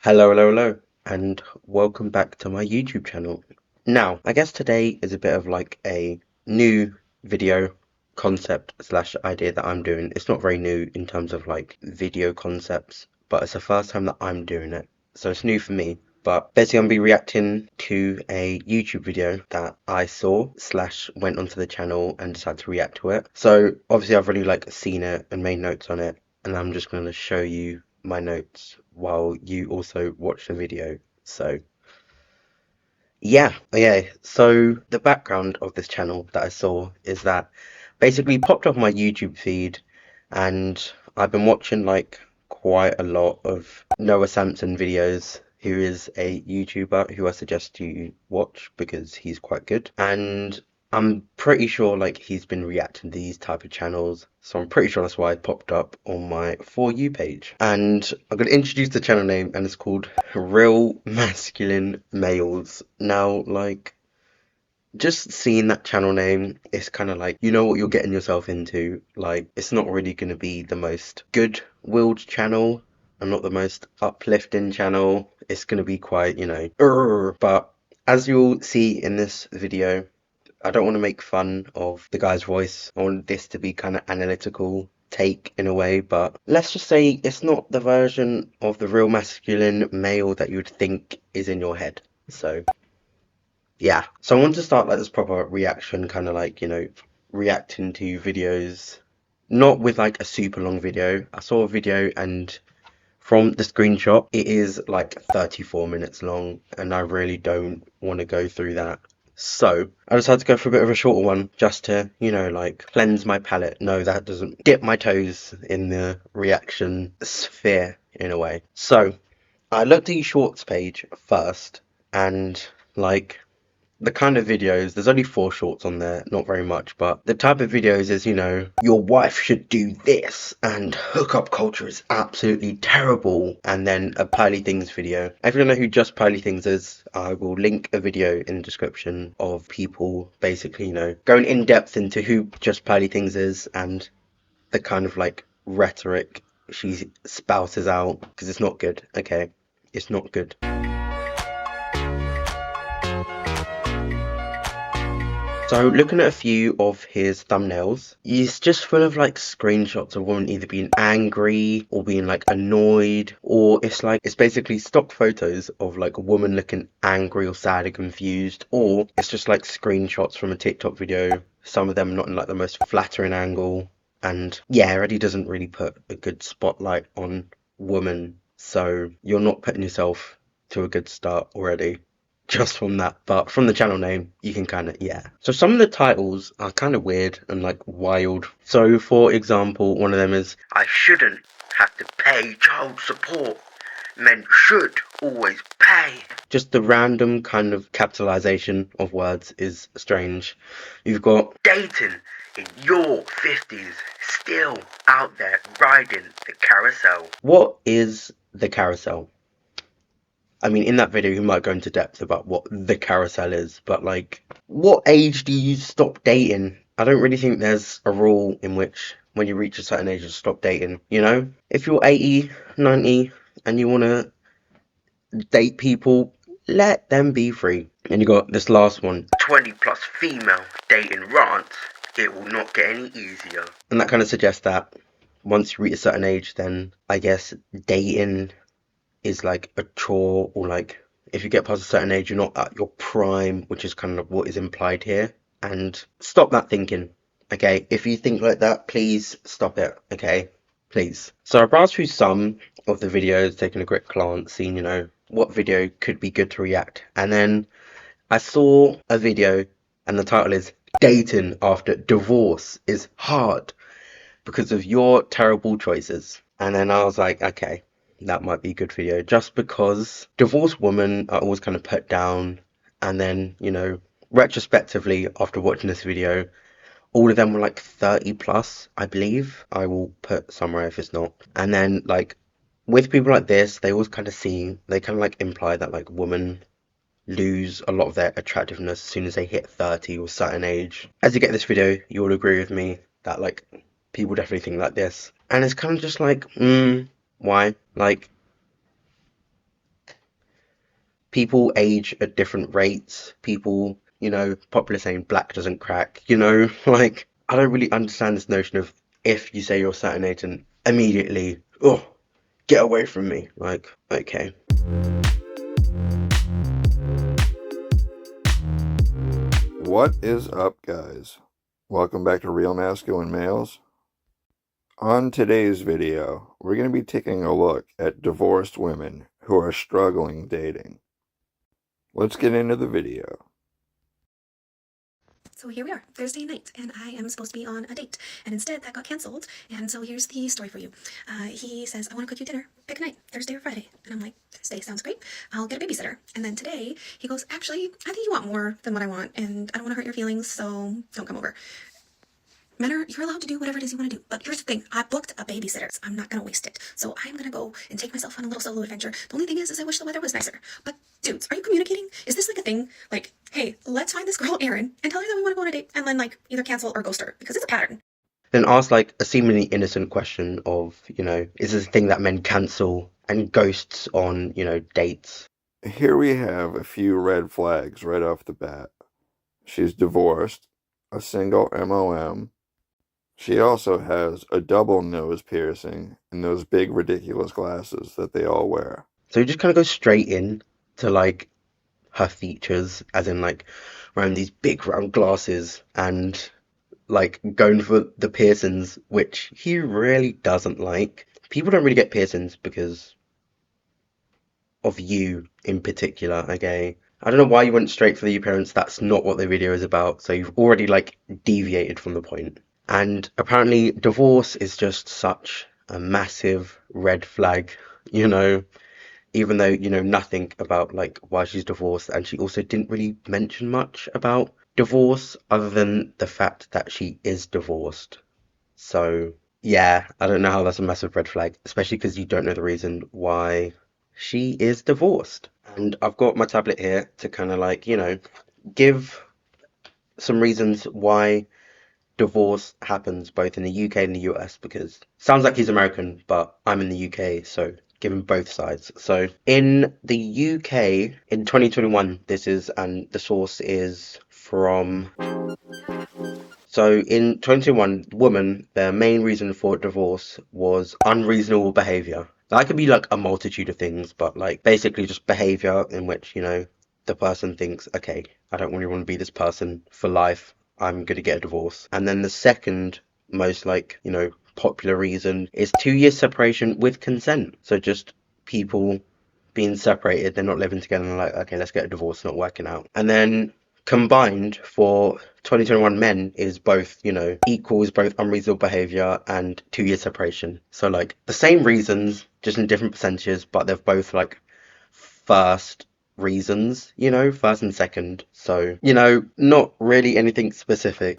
Hello, and welcome back to my YouTube channel. Now, I guess today is a bit of like a new video concept slash idea that I'm doing. It's not very new in terms of like video concepts, but it's the first time that I'm doing it. So it's new for me. But basically, I'm gonna be reacting to a YouTube video that I saw slash went onto the channel and decided to react to it. So obviously, I've already like seen it and made notes on it, and I'm just gonna show you my notes while you also watch the video. So yeah, okay. So the background of this channel that I saw is that basically popped up my YouTube feed, and I've been watching like quite a lot of Noah Samson videos, who is a YouTuber who I suggest you watch because he's quite good. And I'm pretty sure like he's been reacting to these type of channels, so I'm pretty sure that's why it popped up on my For You page. And I'm going to introduce the channel name, and it's called Real Masculine Males. Now, like, just seeing that channel name, it's kind of like, you know what you're getting yourself into. Like, it's not really going to be the most good-willed channel and not the most uplifting channel. It's going to be quite, but as you'll see in this video, I don't want to make fun of the guy's voice. I want this to be kind of analytical take in a way, but let's just say it's not the version of the real masculine male that you'd think is in your head. So yeah, so I want to start like this proper reaction, kind of like, reacting to videos, not with like a super long video. I saw a video, and from the screenshot it is like 34 minutes long, and I really don't want to go through that. So I decided to go for a bit of a shorter one, just to, like cleanse my palate. No, that doesn't dip my toes in the reaction sphere in a way. So I looked at the shorts page first, and like the kind of videos, there's only 4 shorts on there, not very much, but the type of videos is, your wife should do this, and hookup culture is absolutely terrible, and then a Pearly Things video. If you don't know who Just Pearly Things is, I will link a video in the description of people basically, going in depth into who Just Pearly Things is and the kind of like rhetoric she spouses out, because it's not good, okay? It's not good. So looking at a few of his thumbnails, he's just full of like screenshots of women either being angry or being like annoyed, or it's basically stock photos of like a woman looking angry or sad or confused, or it's just like screenshots from a TikTok video, some of them not in like the most flattering angle. And yeah, it already doesn't really put a good spotlight on women, so you're not putting yourself to a good start already just from that. But from the channel name, you can kind of, yeah. So some of the titles are kind of weird and like wild. So for example, one of them is, I shouldn't have to pay child support. Men should always pay. Just the random kind of capitalization of words is strange. You've got dating in your 50s, still out there riding the carousel. What is the carousel? I mean, in that video, he might go into depth about what the carousel is, but like, what age do you stop dating? I don't really think there's a rule in which when you reach a certain age, you stop dating, If you're 80, 90, and you want to date people, let them be free. And you got this last one, 20 plus female dating rants. It will not get any easier. And that kind of suggests that once you reach a certain age, then I guess dating is like a chore, or like if you get past a certain age, you're not at your prime, which is kind of what is implied here. And stop that thinking, okay? If you think like that, please stop it, okay? Please. So I browsed through some of the videos, taking a quick glance, seeing, what video could be good to react. And then I saw a video, and the title is Dating After Divorce is Hard Because of Your Terrible Choices. And then I was like, okay, that might be a good video, just because divorced women are always kind of put down. And then, retrospectively, after watching this video, all of them were like 30 plus, I believe. I will put somewhere if it's not. And then like with people like this, they always kind of like imply that like women lose a lot of their attractiveness as soon as they hit 30 or a certain age. As you get this video, you'll agree with me that like people definitely think like this. And it's kind of just like, why? Like, people age at different rates. People, popular saying black doesn't crack, like I don't really understand this notion of if you say you're a certain age and immediately, oh, get away from me. Like, okay. What is up, guys? Welcome back to Real Masculine Males. On today's video, we're going to be taking a look at divorced women who are struggling dating. Let's get into the video. So here we are, Thursday night, and I am supposed to be on a date, and instead that got canceled, and so here's the story for you. He says, I want to cook you dinner, pick a night, Thursday or Friday, and I'm like, Thursday sounds great, I'll get a babysitter. And then today, he goes, actually, I think you want more than what I want, and I don't want to hurt your feelings, so don't come over. Men you're allowed to do whatever it is you want to do, but here's the thing, I booked a babysitter, I'm not going to waste it, so I'm going to go and take myself on a little solo adventure. The only thing is I wish the weather was nicer, but dudes, are you communicating? Is this like a thing? Like, hey, let's find this girl Erin and tell her that we want to go on a date, and then like either cancel or ghost her, because it's a pattern. Then ask like a seemingly innocent question of, is this a thing that men cancel and ghosts on, dates? Here we have a few red flags right off the bat. She's divorced, a single MOM. She also has a double nose piercing and those big ridiculous glasses that they all wear. So you just kind of go straight in to like her features, as in like wearing these big round glasses and like going for the piercings, which he really doesn't like. People don't really get piercings because of you in particular, okay? I don't know why you went straight for the appearance. That's not what the video is about. So you've already like deviated from the point. And apparently divorce is just such a massive red flag, even though you know nothing about like why she's divorced, and she also didn't really mention much about divorce other than the fact that she is divorced. So yeah, I don't know how that's a massive red flag, especially because you don't know the reason why she is divorced. And I've got my tablet here to kind of like, give some reasons why divorce happens both in the UK and the US, because sounds like he's American, but I'm in the UK, so give him both sides. So in the UK in 2021, this is, and the source is from. So in 2021, woman, their main reason for divorce was unreasonable behavior. That could be like a multitude of things, but like basically just behavior in which, the person thinks, okay, I don't really want to be this person for life. I'm going to get a divorce. And then the second most like, popular reason is 2 years separation with consent. So just people being separated, they're not living together, and like, okay, let's get a divorce, not working out. And then combined for 2021 men is both, equals both unreasonable behavior and 2 years separation. So like the same reasons, just in different percentages, but they're both like first reasons, first and second. So, not really anything specific.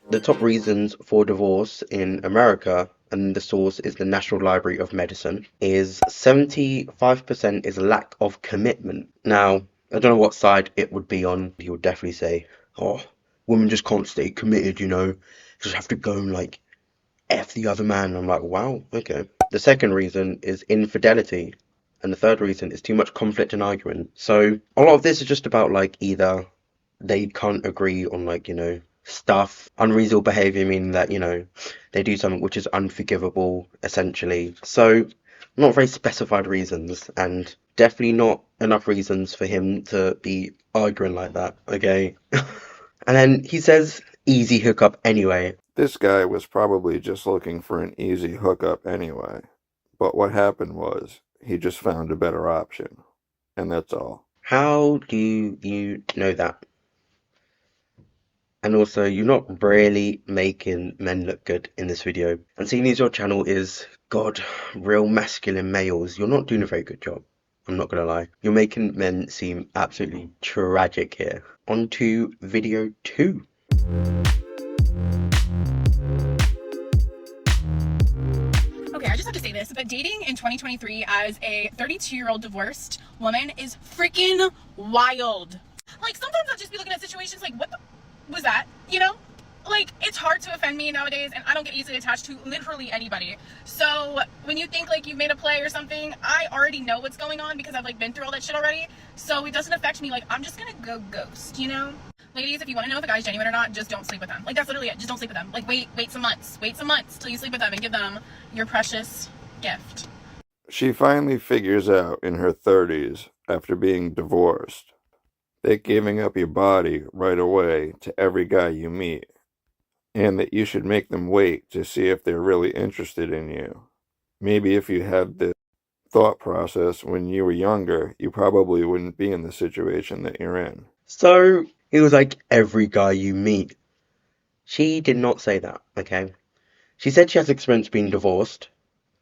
The top reasons for divorce in America, and the source is the National Library of Medicine, is 75% is lack of commitment. Now, I don't know what side it would be on. He would definitely say, oh, women just can't stay committed, just have to go and like F the other man. I'm like, wow, okay. The second reason is infidelity. And the third reason is too much conflict and argument. So a lot of this is just about like either they can't agree on like, stuff, unreasonable behavior, meaning that, they do something which is unforgivable, essentially. So not very specified reasons, and definitely not enough reasons for him to be arguing like that, okay? And then he says easy hookup anyway. This guy was probably just looking for an easy hookup anyway. But what happened was he just found a better option. And that's all. How do you know that? And also, you're not really making men look good in this video. And seeing as your channel is, God, real masculine males, you're not doing a very good job. I'm not gonna lie. You're making men seem absolutely tragic here. On to video 2. Okay, I just have to say this, but dating in 2023 as a 32-year-old divorced woman is freaking wild. Like, sometimes I'll just be looking at situations like, what the was that? Like, it's hard to offend me nowadays, and I don't get easily attached to literally anybody. So when you think like you've made a play or something, I already know what's going on because I've like been through all that shit already. So it doesn't affect me. Like, I'm just gonna go ghost, you know? Ladies, if you want to know if a guy's genuine or not, just don't sleep with them. Like, that's literally it. Just don't sleep with them. Like, wait some months. Wait some months till you sleep with them and give them your precious gift. She finally figures out in her 30s, after being divorced, that giving up your body right away to every guy you meet, and that you should make them wait to see if they're really interested in you. Maybe if you had this thought process when you were younger, you probably wouldn't be in the situation that you're in. So he was like, every guy you meet. She did not say that, okay? She said she has experience being divorced,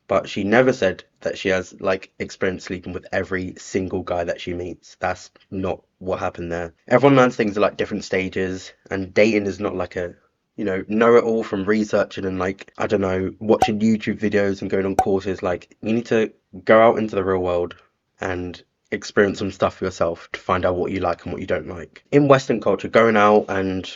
but she never said that she has like experience sleeping with every single guy that she meets. That's not what happened there. Everyone learns things at like different stages, and dating is not like a, know it all from researching and like, I don't know, watching YouTube videos and going on courses. Like, you need to go out into the real world and experience some stuff for yourself to find out what you like and what you don't like. In Western culture, going out and,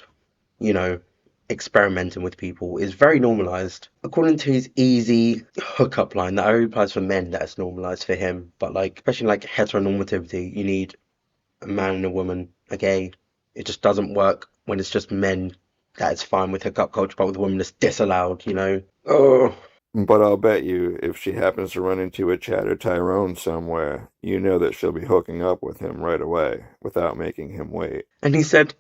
you know, experimenting with people is very normalized. According to his easy hookup line, that only applies for men, that is normalized for him. But like, especially like heteronormativity, you need a man and a woman, a gay. It just doesn't work when it's just men. That is fine with hookup culture, but with women it's disallowed, you know? Oh. But I'll bet you, if she happens to run into a Chad or Tyrone somewhere, you know that she'll be hooking up with him right away, without making him wait. And he said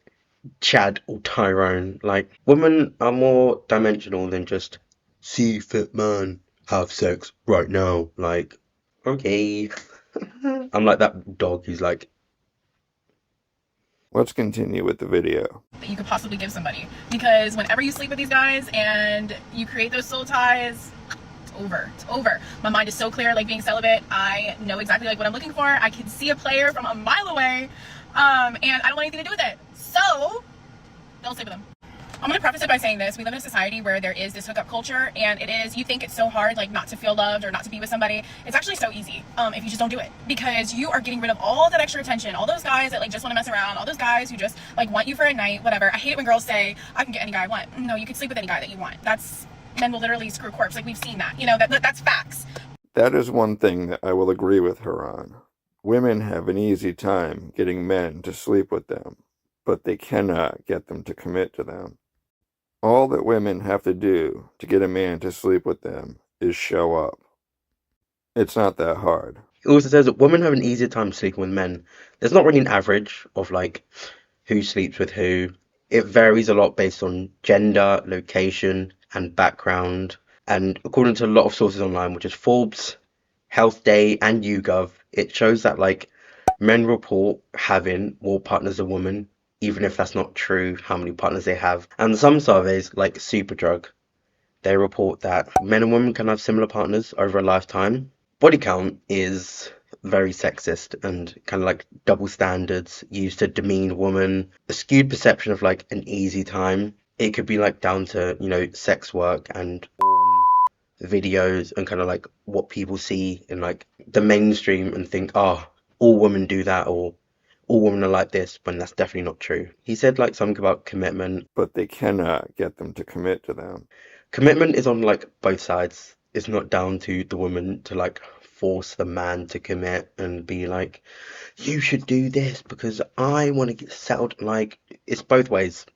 Chad or Tyrone. Like, women are more dimensional than just see fit man, have sex right now. Like, okay. I'm like that dog who's like, Let's continue with the video. That you could possibly give somebody. Because whenever you sleep with these guys and you create those soul ties, it's over. It's over. My mind is so clear, like being celibate. I know exactly like what I'm looking for. I can see a player from a mile away. And I don't want anything to do with it. So don't sleep with them. I'm going to preface it by saying this. We live in a society where there is this hookup culture, and it is, you think it's so hard, like, not to feel loved or not to be with somebody. It's actually so easy if you just don't do it, because you are getting rid of all that extra attention, all those guys that, like, just want to mess around, all those guys who just, like, want you for a night, whatever. I hate it when girls say, I can get any guy I want. No, you can sleep with any guy that you want. Men will literally screw corpse. Like, we've seen that. You know, that's facts. That is one thing that I will agree with her on. Women have an easy time getting men to sleep with them, but they cannot get them to commit to them. All that women have to do to get a man to sleep with them is show up. It's not that hard. it also says that women have an easier time sleeping with men. There's not really an average of like who sleeps with who. It varies a lot based on gender, location, and background. And according to a lot of sources online, which is Forbes, Health Day, and YouGov, it shows that like men report having more partners than women, even if that's not true, how many partners they have. And some surveys, like Superdrug, they report that men and women can have similar partners over a lifetime. Body count is very sexist and kind of like double standards used to demean women, a skewed perception of like an easy time. It could be like down to, sex work and videos and kind of like what people see in like the mainstream and think, oh, all women do that or all women are like this, when that's definitely not true. He said like something about commitment. But they cannot get them to commit to them. Commitment is on like both sides. It's not down to the woman to like force the man to commit and be like, you should do this because I want to get settled. Like, it's both ways.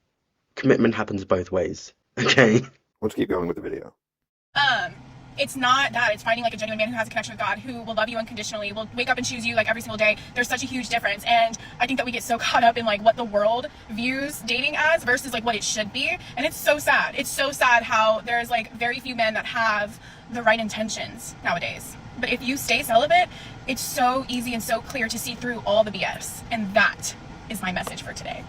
Commitment happens both ways. Okay. Let's keep going with the video. It's not that. It's finding like a genuine man who has a connection with God, who will love you unconditionally, will wake up and choose you like every single day. There's such a huge difference, and I think that we get so caught up in like what the world views dating as versus like what it should be, and it's so sad. It's so sad how there's like very few men that have the right intentions nowadays. But if you stay celibate, it's so easy and so clear to see through all the BS, and that is my message for today.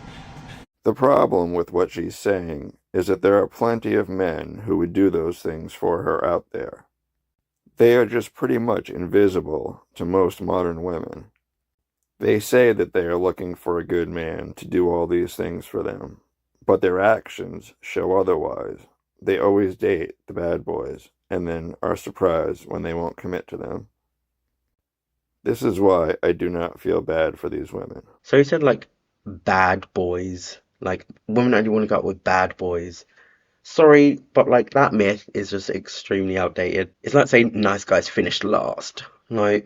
The problem with what she's saying is that there are plenty of men who would do those things for her out there. They are just pretty much invisible to most modern women. They say that they are looking for a good man to do all these things for them, but their actions show otherwise. They always date the bad boys, and then are surprised when they won't commit to them. This is why I do not feel bad for these women. So he said like bad boys. Like women only want to go out with bad boys. Sorry, but like that myth is just extremely outdated. It's like saying nice guys finished last. Like,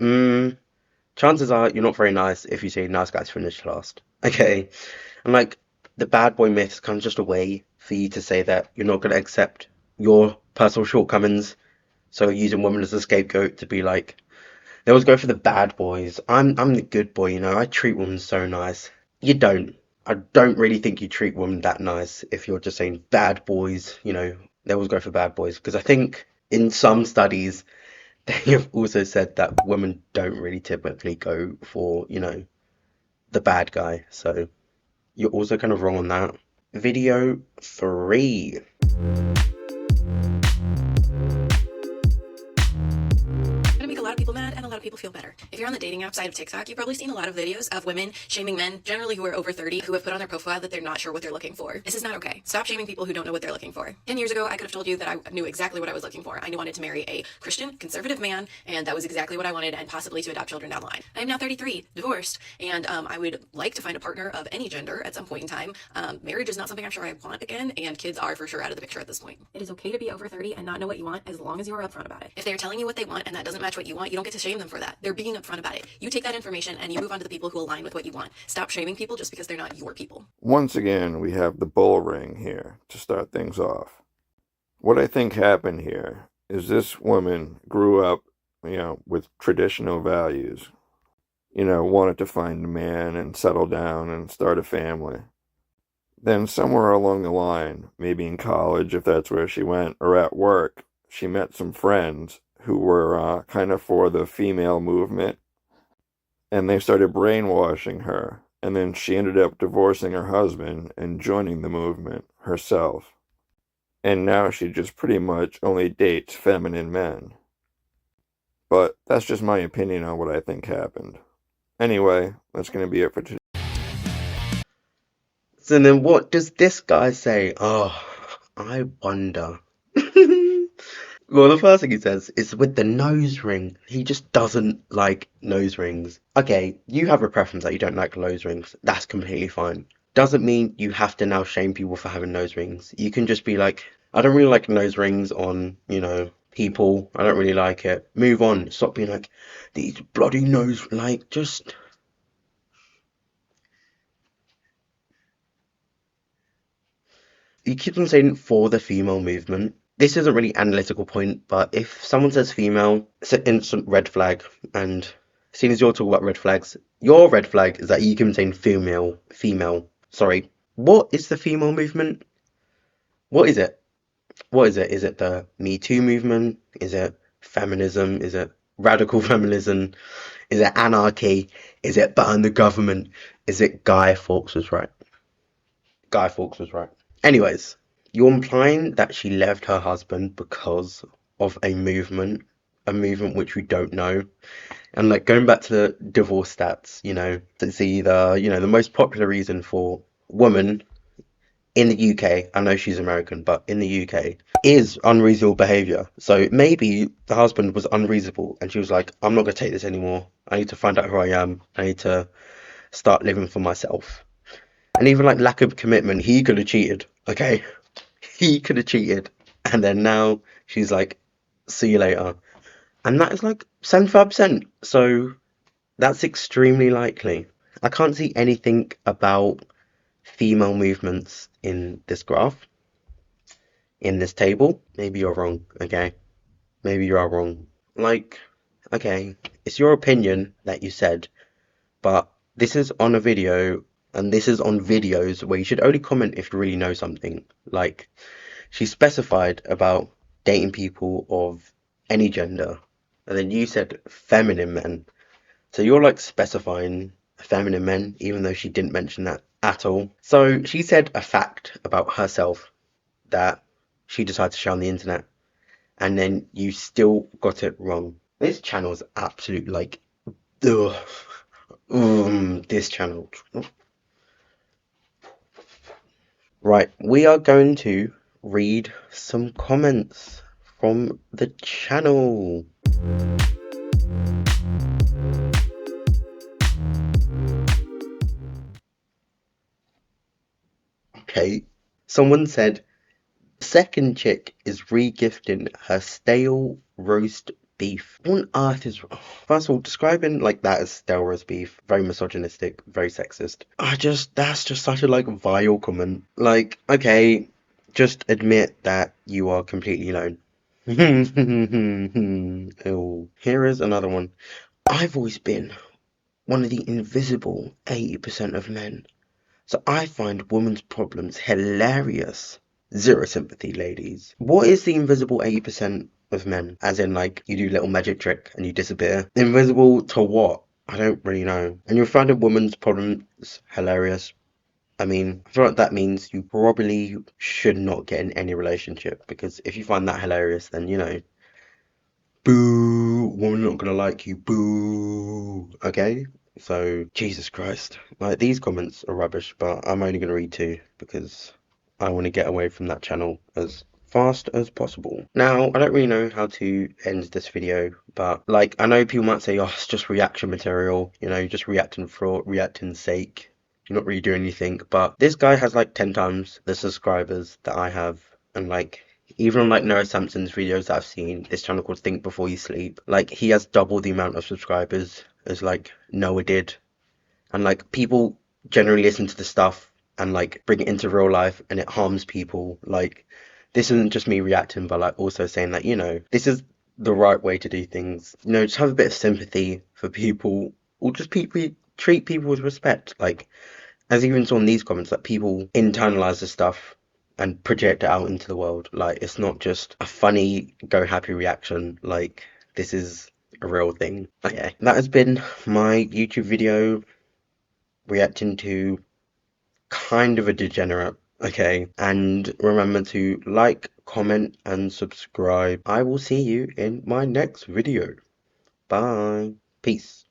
chances are you're not very nice if you say nice guys finished last. Okay? And like the bad boy myth is kind of just a way for you to say that you're not going to accept your personal shortcomings. So using women as a scapegoat to be like, they always go for the bad boys. I'm the good boy, you know. I treat women so nice. You don't. I don't really think you treat women that nice if you're just saying bad boys, you know. They always go for bad boys because I think in some studies they have also said that women don't really typically go for, you know, the bad guy. So you're also kind of wrong on that. Video 3. Gonna make a lot of people mad and a lot of people feel better. If you're on the dating app side of TikTok, you've probably seen a lot of videos of women shaming men, generally who are over 30, who have put on their profile that they're not sure what they're looking for. This is not okay. Stop shaming people who don't know what they're looking for. 10 years ago, I could have told you that I knew exactly what I was looking for. I wanted to marry a Christian, conservative man, and that was exactly what I wanted, and possibly to adopt children down the line. I am now 33, divorced, and I would like to find a partner of any gender at some point in time. Marriage is not something I'm sure I want again, and kids are for sure out of the picture at this point. It is okay to be over 30 and not know what you want as long as you are upfront about it. If they're telling you what they want and that doesn't match what you want, you don't get to shame them for that. They're being upfront about it. You take that information and you move on to the people who align with what you want. Stop shaming people just because they're not your people. Once again, we have the bull ring here to start things off. What I think happened here is this woman grew up, with traditional values. Wanted to find a man and settle down and start a family. Then somewhere along the line, maybe in college if that's where she went, or at work, she met some friends who were kind of for the female movement, and they started brainwashing her, and then she ended up divorcing her husband and joining the movement herself. And now she just pretty much only dates feminine men. But that's just my opinion on what I think happened. Anyway, that's going to be it for today. So then what does this guy say? Oh, I wonder. Well, the first thing he says is with the nose ring. He just doesn't like nose rings. Okay, you have a preference that you don't like nose rings. That's completely fine. Doesn't mean you have to now shame people for having nose rings. You can just be like, I don't really like nose rings on, people. I don't really like it. Move on. Stop being like, these bloody nose, like, just... You keep on saying for the female movement. This isn't really an analytical point, but if someone says female, it's an instant red flag. And seeing as you're talking about red flags, your red flag is that you keep saying female. Sorry. What is the female movement? What is it? What is it? Is it the Me Too movement? Is it feminism? Is it radical feminism? Is it anarchy? Is it burn the government? Is it Guy Fawkes was right? Guy Fawkes was right. Anyways, you're implying that she left her husband because of a movement which we don't know. And like going back to the divorce stats, it's either, the most popular reason for women in the UK, I know she's American, but in the UK, is unreasonable behavior. So maybe the husband was unreasonable and she was like, I'm not going to take this anymore. I need to find out who I am. I need to start living for myself. And even like lack of commitment, he could have cheated, okay? He could have cheated. And then now she's like, see you later. And that is like 75%. So that's extremely likely. I can't see anything about female movements in this graph, in this table. Maybe you're wrong, okay? Maybe you are wrong. Like, okay, it's your opinion that you said, but this is on a video. And this is on videos where you should only comment if you really know something. Like, she specified about dating people of any gender. And then you said feminine men. So you're like specifying feminine men, even though she didn't mention that at all. So she said a fact about herself that she decided to share on the internet. And then you still got it wrong. This channel is absolute like, ugh. This channel. Right, we are going to read some comments from the channel. Okay, someone said, Second chick is re-gifting her stale roast beef. What on earth is... First of all, describing like that as stale roast beef, very misogynistic, very sexist. That's just such a like vile comment. Like, okay, just admit that you are completely alone. Ew. Here is another one. I've always been one of the invisible 80% of men. So I find women's problems hilarious. Zero sympathy, ladies. What is the invisible 80% of men? As in, like, you do a little magic trick and you disappear. Invisible to what? I don't really know. And you find a woman's problems hilarious. I mean, I feel like that means you probably should not get in any relationship, because if you find that hilarious, then, you know, boo, woman not gonna like you, boo. Okay? So, Jesus Christ. Like, these comments are rubbish, but I'm only gonna read two because I want to get away from that channel as fast as possible. Now, I don't really know how to end this video, but like, I know people might say, oh, it's just reaction material, you know, just reacting for reacting's sake. You're not really doing anything, but this guy has like 10 times the subscribers that I have, and like, even on like Noah Sampson's videos that I've seen, this channel called Think Before You Sleep, like he has double the amount of subscribers as like Noah did. And like people generally listen to the stuff and like bring it into real life and it harms people. Like this isn't just me reacting, but like also saying that, you know, this is the right way to do things. You know, just have a bit of sympathy for people, or just treat people with respect. Like, as even saw in these comments, that people internalize the stuff and project it out into the world. Like, it's not just a funny go happy reaction. Like, this is a real thing. Okay, that has been my YouTube video reacting to kind of a degenerate. Okay, and remember to like, comment, and subscribe. I will see you in my next video. Bye. Peace.